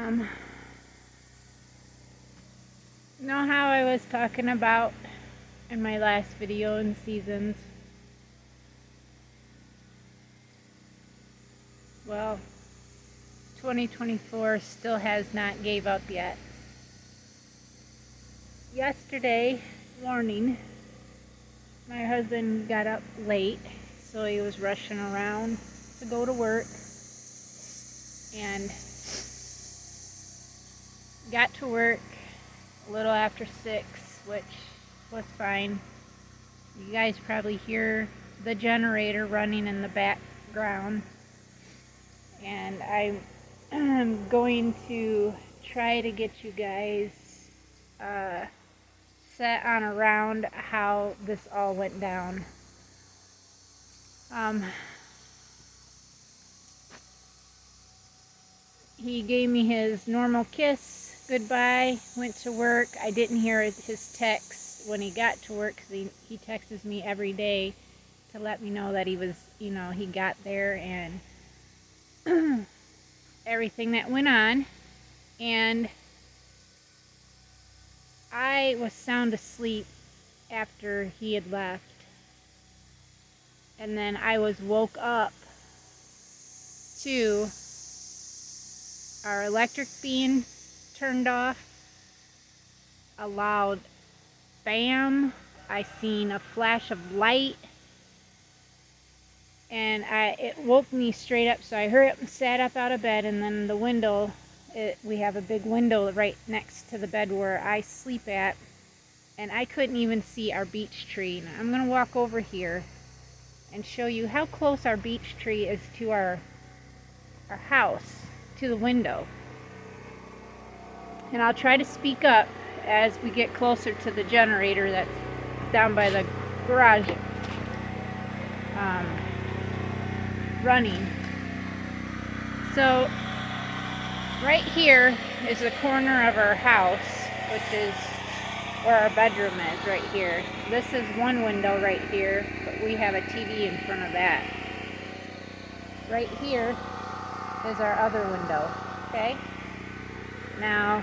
You know how I was talking about in my last video in seasons? Well, 2024 still has not gave up yet. Yesterday morning, my husband got up late, so he was rushing around to go to work, and got to work a little after 6, which was fine. You guys probably hear the generator running in the background, and I'm going to try to get you guys set on around how this all went down. He gave me his normal kiss, goodbye, went to work. I didn't hear his text when he got to work, because he texts me every day to let me know that he was, he got there and everything that went on. And I was sound asleep after he had left. And then I was woke up to our electric being turned off, a loud bam, I seen a flash of light, and it woke me straight up, so I hurried up and sat up out of bed. And then the window, we have a big window right next to the bed where I sleep at, and I couldn't even see our beech tree. Now, I'm going to walk over here and show you how close our beech tree is to our house, to the window. And I'll try to speak up as we get closer to the generator that's down by the garage running. So right here is the corner of our house, which is where our bedroom is, right here. This is one window right here, but we have a TV in front of that. Right here is our other window, okay? Now,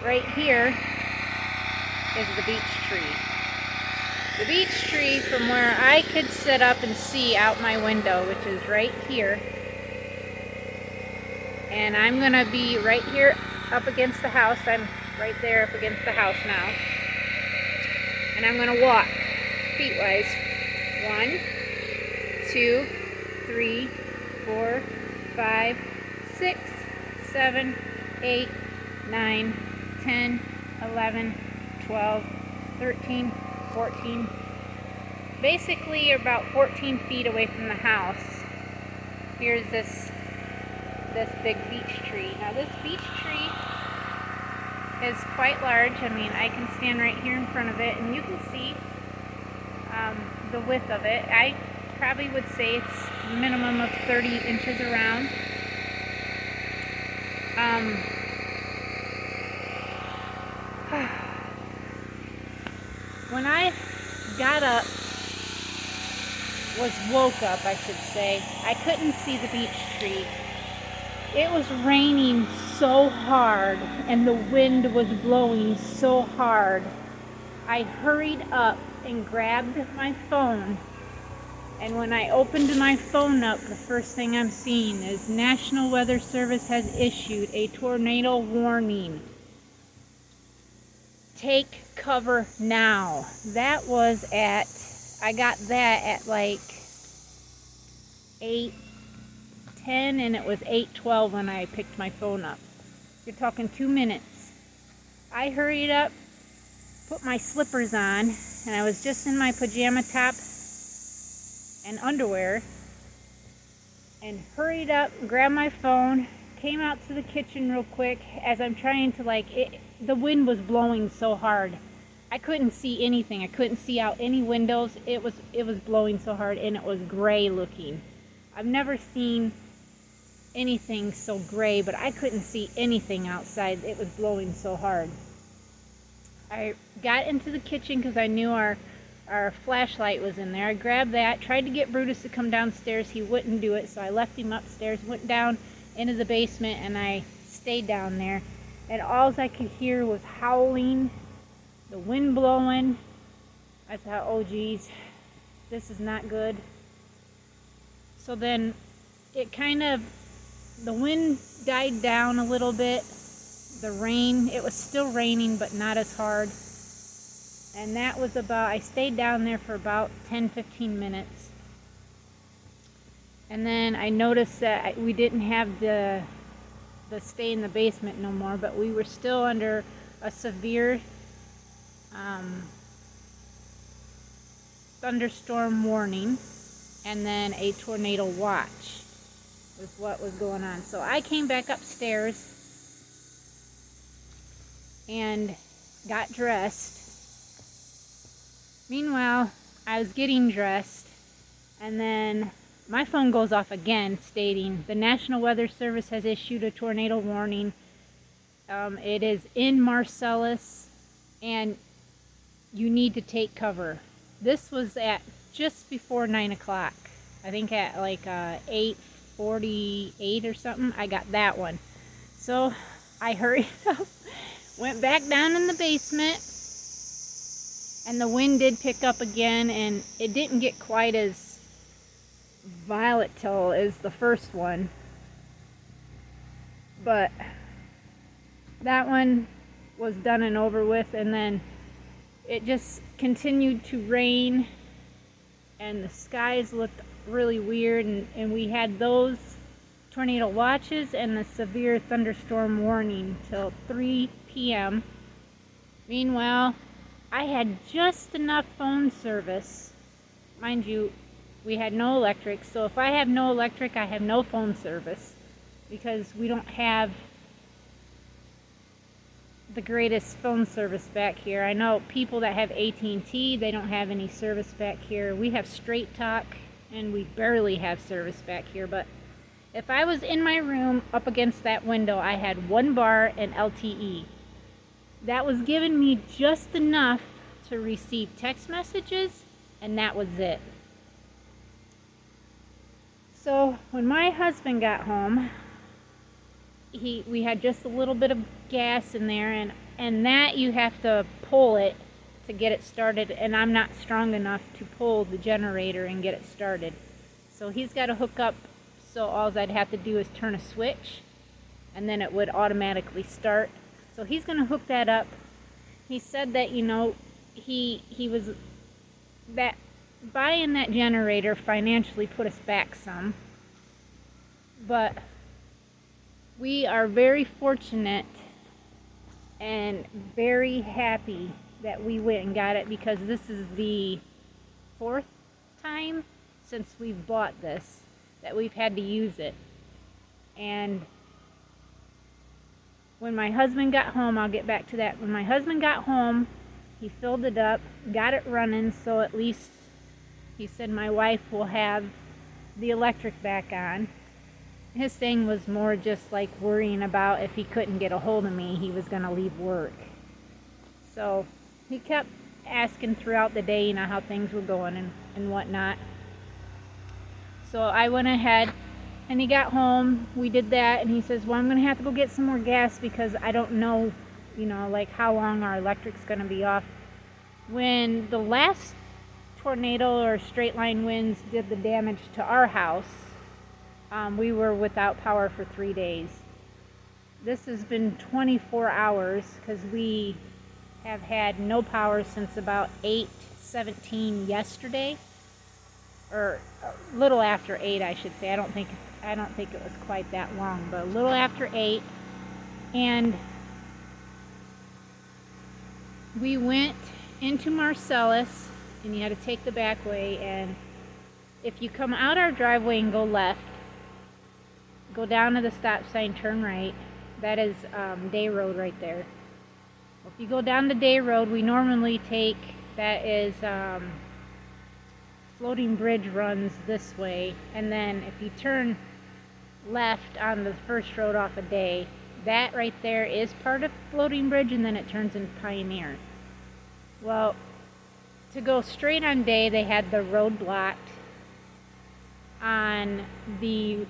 right here is the beech tree. The beech tree, from where I could sit up and see out my window, which is right here. And I'm going to be right here up against the house. I'm right there up against the house now. And I'm going to walk feet-wise. 1, 2, 3, 4, 5, 6, 7, 8, 9, 10, 11, 12, 13, 14. Basically, you're about 14 feet away from the house. Here's this big beech tree. Now, this beech tree is quite large. I mean, I can stand right here in front of it, and you can see the width of it. I probably would say it's a minimum of 30 inches around. When I got up, woke up, I should say, I couldn't see the beech tree. It was raining so hard, and the wind was blowing so hard. I hurried up and grabbed my phone, and when I opened my phone up, the first thing I'm seeing is National Weather Service has issued a tornado warning. Take cover now. That was I got that at like 8:10, and it was 8:12 when I picked my phone up. You're talking 2 minutes. I hurried up, put my slippers on, and I was just in my pajama top and underwear, and hurried up, grabbed my phone, came out to the kitchen real quick as I'm trying to the wind was blowing so hard. I couldn't see anything. I couldn't see out any windows. It was blowing so hard, and it was gray looking. I've never seen anything so gray, but I couldn't see anything outside. It was blowing so hard. I got into the kitchen because I knew our flashlight was in there. I grabbed that, tried to get Brutus to come downstairs. He wouldn't do it, so I left him upstairs, went down into the basement, and I stayed down there, and all I could hear was howling, the wind blowing. I thought, oh geez, this is not good. So then the wind died down a little bit. The rain, it was still raining, but not as hard. And that was I stayed down there for about 10-15 minutes. And then I noticed that we didn't have the stay in the basement no more, but we were still under a severe thunderstorm warning, and then a tornado watch was what was going on. So I came back upstairs and got dressed. Meanwhile, I was getting dressed, and then my phone goes off again stating the National Weather Service has issued a tornado warning. It is in Marcellus, and you need to take cover. This was at just before 9 o'clock. I think at like 8:48 or something. I got that one. So I hurried up, went back down in the basement, and the wind did pick up again, and it didn't get quite as volatile as the first one, but that one was done and over with. And then it just continued to rain, and the skies looked really weird, and we had those tornado watches and the severe thunderstorm warning till 3 p.m. Meanwhile, I had just enough phone service. Mind you, we had no electric, so if I have no electric, I have no phone service, because we don't have the greatest phone service back here. I know people that have AT&T, they don't have any service back here. We have Straight Talk, and we barely have service back here. But if I was in my room up against that window, I had 1 bar and LTE. That was giving me just enough to receive text messages, and that was it. So when my husband got home, we had just a little bit of gas in there, and that you have to pull it to get it started, and I'm not strong enough to pull the generator and get it started. So he's got to hook up, so all I'd have to do is turn a switch, and then it would automatically start. So he's going to hook that up. He said that, you know, he was that buying that generator financially put us back some, but we are very fortunate and very happy that we went and got it, because this is the 4th time since we've bought this that we've had to use it. And when my husband got home, I'll get back to that. When my husband got home, he filled it up, got it running, so at least he said my wife will have the electric back on. His thing was more just like worrying about if he couldn't get a hold of me, he was going to leave work. So he kept asking throughout the day, you know, how things were going and whatnot. So I went ahead, and he got home, we did that, and he says, well, I'm going to have to go get some more gas, because I don't know, you know, like how long our electric's going to be off. When the last tornado or straight line winds did the damage to our house, we were without power for 3 days. This has been 24 hours, because we have had no power since about 8:17 yesterday, or a little after 8, I should say. I don't think it was quite that long, but a little after 8. And we went into Marcellus, and you had to take the back way, and if you come out our driveway and go left, go down to the stop sign, turn right, that is Day Road right there. If you go down the Day Road, we normally take, that is Floating Bridge runs this way, and then if you turn left on the first road off of Day, that right there is part of Floating Bridge, and then it turns into Pioneer. Well, to go straight on Day, they had the road blocked on the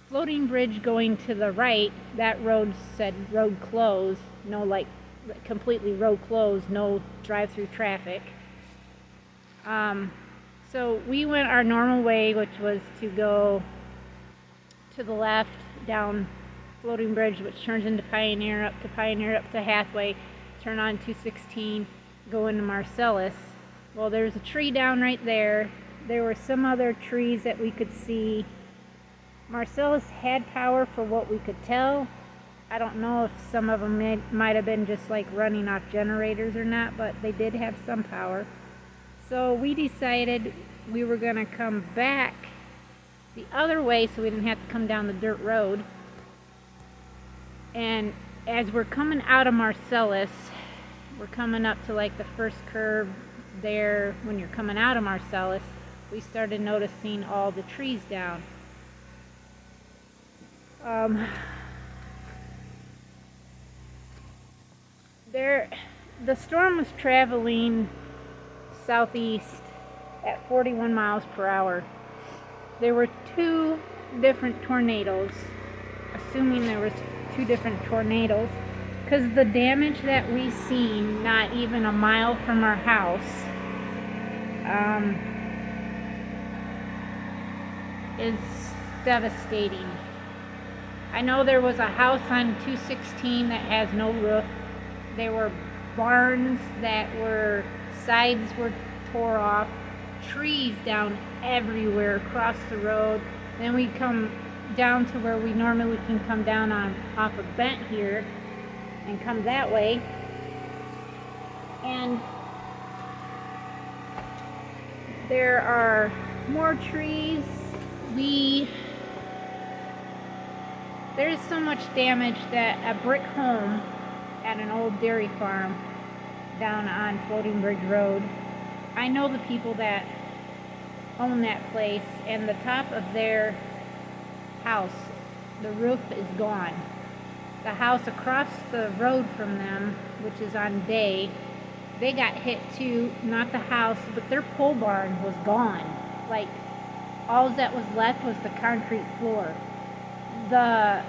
floating bridge going to the right, that road said road closed, no, like completely road closed, no drive-through traffic. So we went our normal way, which was to go to the left down floating bridge, which turns into Pioneer, up to Hathaway, turn on 216, go into Marcellus. Well, there's a tree down right there. There were some other trees that we could see. Marcellus had power for what we could tell. I don't know if some of them might have been just like running off generators or not, but they did have some power. So we decided we were going to come back the other way so we didn't have to come down the dirt road. And as we're coming out of Marcellus, we're coming up to like the first curve there. When you're coming out of Marcellus, we started noticing all the trees down. The storm was traveling southeast at 41 miles per hour. There were 2 different tornadoes, assuming there was 2 different tornadoes, because the damage that we seen not even a mile from our house is devastating. I know there was a house on 216 that has no roof. There were barns that were, sides were tore off, trees down everywhere across the road. Then we come down to where we normally can come down on off of Bent here and come that way. And there are more trees. There's so much damage that a brick home at an old dairy farm down on Floating Bridge Road, I know the people that own that place, and the top of their house, the roof is gone. The house across the road from them, which is on Day, they got hit too, not the house, but their pole barn was gone. Like, all that was left was the concrete floor. The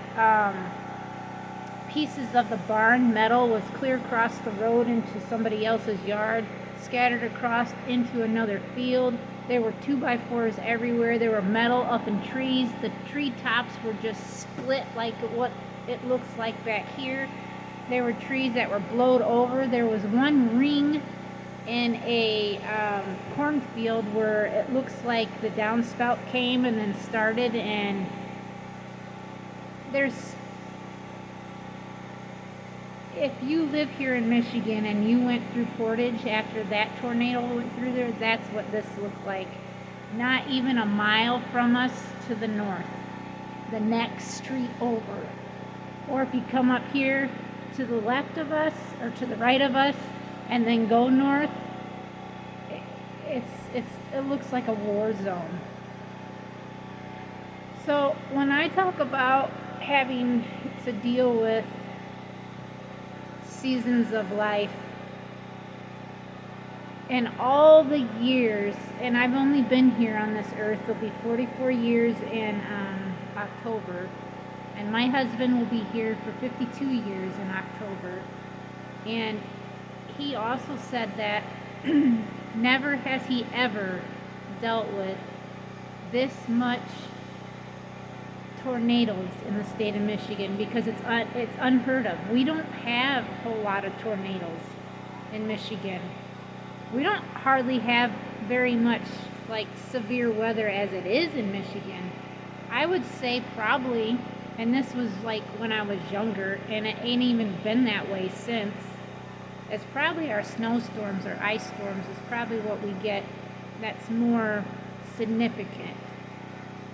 pieces of the barn metal was clear across the road into somebody else's yard, scattered across into another field. There were 2x4s everywhere. There were metal up in trees. The tree tops were just split like what it looks like back here. There were trees that were blowed over. There was one ring in a cornfield where it looks like the downspout came and then started, and if you live here in Michigan and you went through Portage after that tornado went through there, that's what this looked like. Not even a mile from us to the north, the next street over. Or if you come up here to the left of us or to the right of us and then go north, it looks like a war zone. So when I talk about having to deal with seasons of life and all the years, and I've only been here on this earth, it'll be 44 years in October, and my husband will be here for 52 years in October, and he also said that never has he ever dealt with this much tornadoes in the state of Michigan, because it's unheard of. We don't have a whole lot of tornadoes in Michigan. We don't hardly have very much like severe weather as it is in Michigan. I would say probably, and this was like when I was younger, and it ain't even been that way since, it's probably our snowstorms or ice storms is probably what we get that's more significant.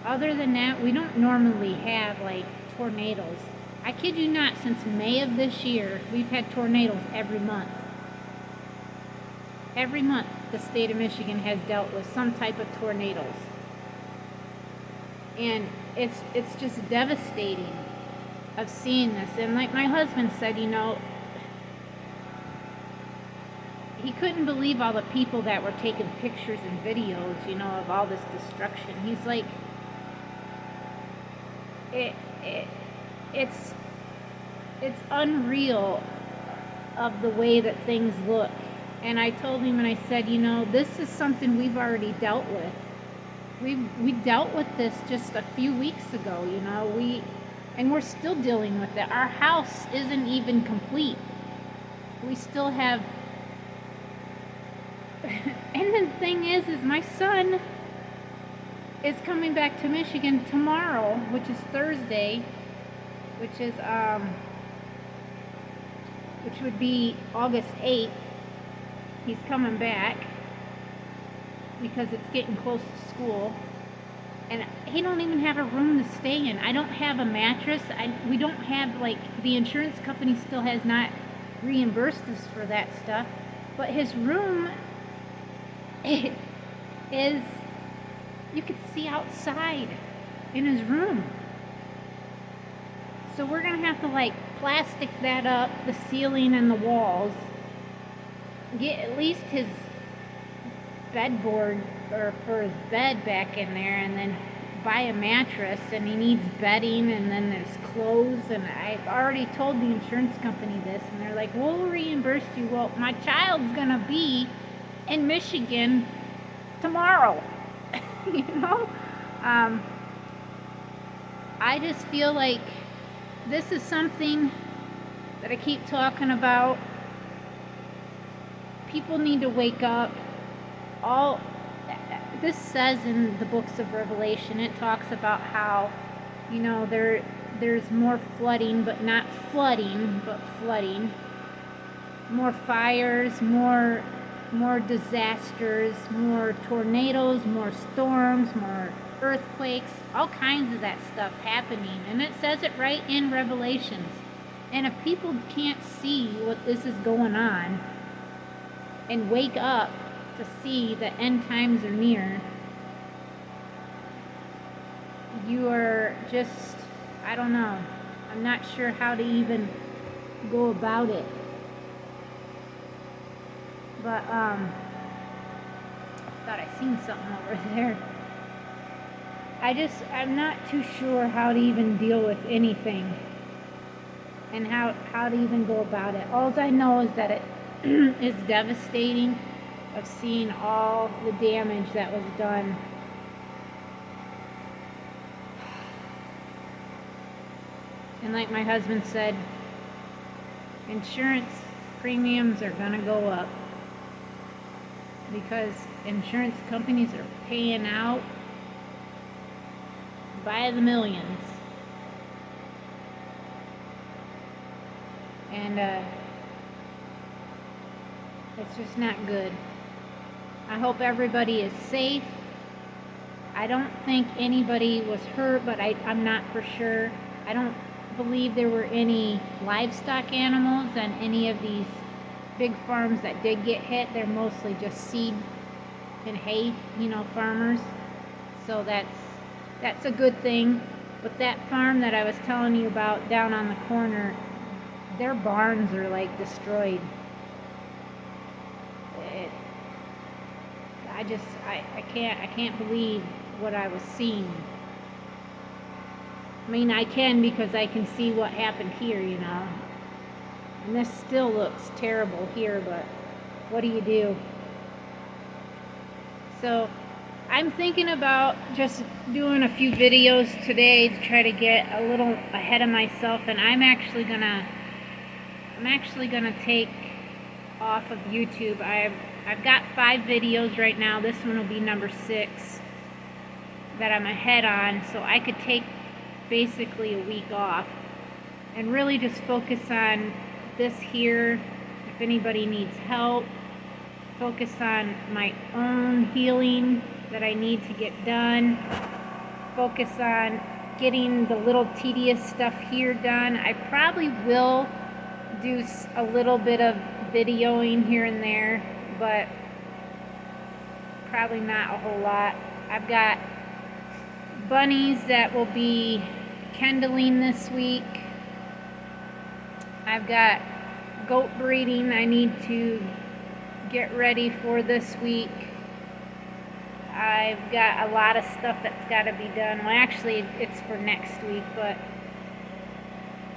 Other than that, we don't normally have like tornadoes. I kid you not, since May of this year, we've had tornadoes every month. Every month the state of Michigan has dealt with some type of tornadoes. And it's just devastating of seeing this. And like my husband said, you know, he couldn't believe all the people that were taking pictures and videos, you know, of all this destruction. He's like, it, it it's unreal of the way that things look. And I told him, and I said, you know, this is something we've already dealt with. We dealt with this just a few weeks ago, you know. And we're still dealing with it. Our house isn't even complete. We still have and the thing is my son is coming back to Michigan tomorrow, which is Thursday, which would be August 8th. He's coming back because it's getting close to school. And he don't even have a room to stay in. I don't have a mattress. We don't have, like, the insurance company still has not reimbursed us for that stuff. But his room is, you could see outside in his room. So we're going to have to, like, plastic that up, the ceiling and the walls. Get at least his bedboard or for his bed back in there, and then buy a mattress, and he needs bedding, and then there's clothes. And I've already told the insurance company this, and they're like, we'll reimburse you. Well, my child's gonna be in Michigan tomorrow. You know, I just feel like this is something that I keep talking about. People need to wake up. This says in the books of Revelation, it talks about how, you know, there's more flooding, but not flooding, but flooding. More fires, more disasters, more tornadoes, more storms, more earthquakes, all kinds of that stuff happening. And it says it right in Revelations. And if people can't see what this is going on and wake up to see that end times are near, you are just, I don't know. I'm not sure how to even go about it. But, thought I seen something over there. I'm not too sure how to even deal with anything and how to even go about it. All I know is that it is devastating, of seeing all the damage that was done. And like my husband said, insurance premiums are gonna go up because insurance companies are paying out by the millions. And it's just not good. I hope everybody is safe. I don't think anybody was hurt, but I'm not for sure. I don't believe there were any livestock animals on any of these big farms that did get hit. They're mostly just seed and hay, you know, farmers. So that's a good thing. But that farm that I was telling you about down on the corner, their barns are like destroyed. I can't believe what I was seeing. I mean, I can because I can see what happened here, you know. And this still looks terrible here, but what do you do? So I'm thinking about just doing a few videos today to try to get a little ahead of myself, and I'm actually gonna take off of YouTube. I've got 5 videos right now. This one will be number 6 that I'm ahead on, so I could take basically a week off and really just focus on this here. If anybody needs help, focus on my own healing that I need to get done, focus on getting the little tedious stuff here done. I probably will do a little bit of videoing here and there, but probably not a whole lot. I've got bunnies that will be kindling this week. I've got goat breeding I need to get ready for this week. I've got a lot of stuff that's got to be done. Well, actually, it's for next week, but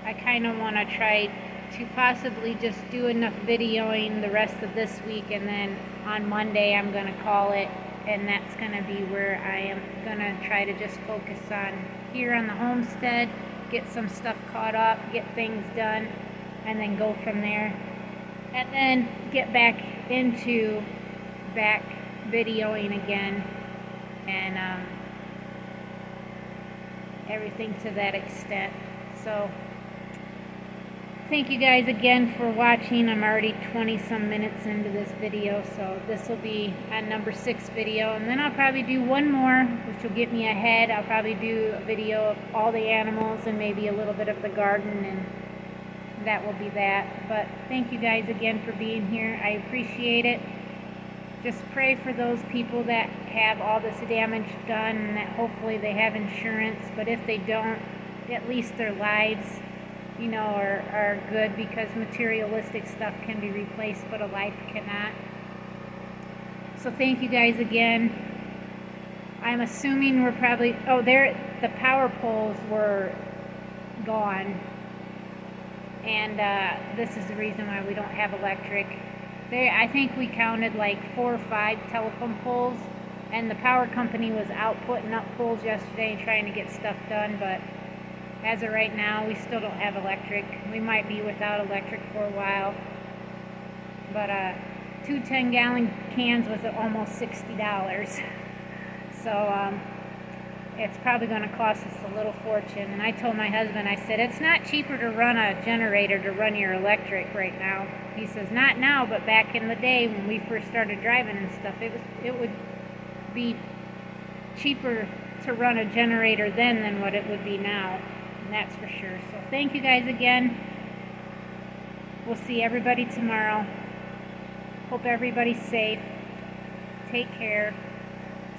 I kind of want to try to possibly just do enough videoing the rest of this week, and then on Monday I'm going to call it, and that's going to be where I am going to try to just focus on here on the homestead, get some stuff caught up, get things done, and then go from there. And then get back into videoing again, and everything to that extent. So thank you guys again for watching. I'm already 20 some minutes into this video, so this will be a number 6 video, and then I'll probably do one more, which will get me ahead. I'll probably do a video of all the animals and maybe a little bit of the garden, and that will be that. But thank you guys again for being here. I appreciate it. Just pray for those people that have all this damage done, and that hopefully they have insurance, but if they don't, at least their lives, you know, are good, because materialistic stuff can be replaced, but a life cannot. So thank you guys again. I'm assuming we're probably, the power poles were gone, and this is the reason why we don't have electric. I think we counted like 4 or 5 telephone poles, and the power company was out putting up poles yesterday and trying to get stuff done, but as of right now, we still don't have electric. We might be without electric for a while. But 2 10-gallon cans was almost $60. So it's probably going to cost us a little fortune. And I told my husband, I said, it's not cheaper to run a generator to run your electric right now. He says, not now, but back in the day when we first started driving and stuff, it would be cheaper to run a generator then than what it would be now. And that's for sure. So thank you guys again. We'll see everybody tomorrow. Hope everybody's safe. Take care.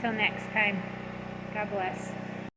Till next time. God bless.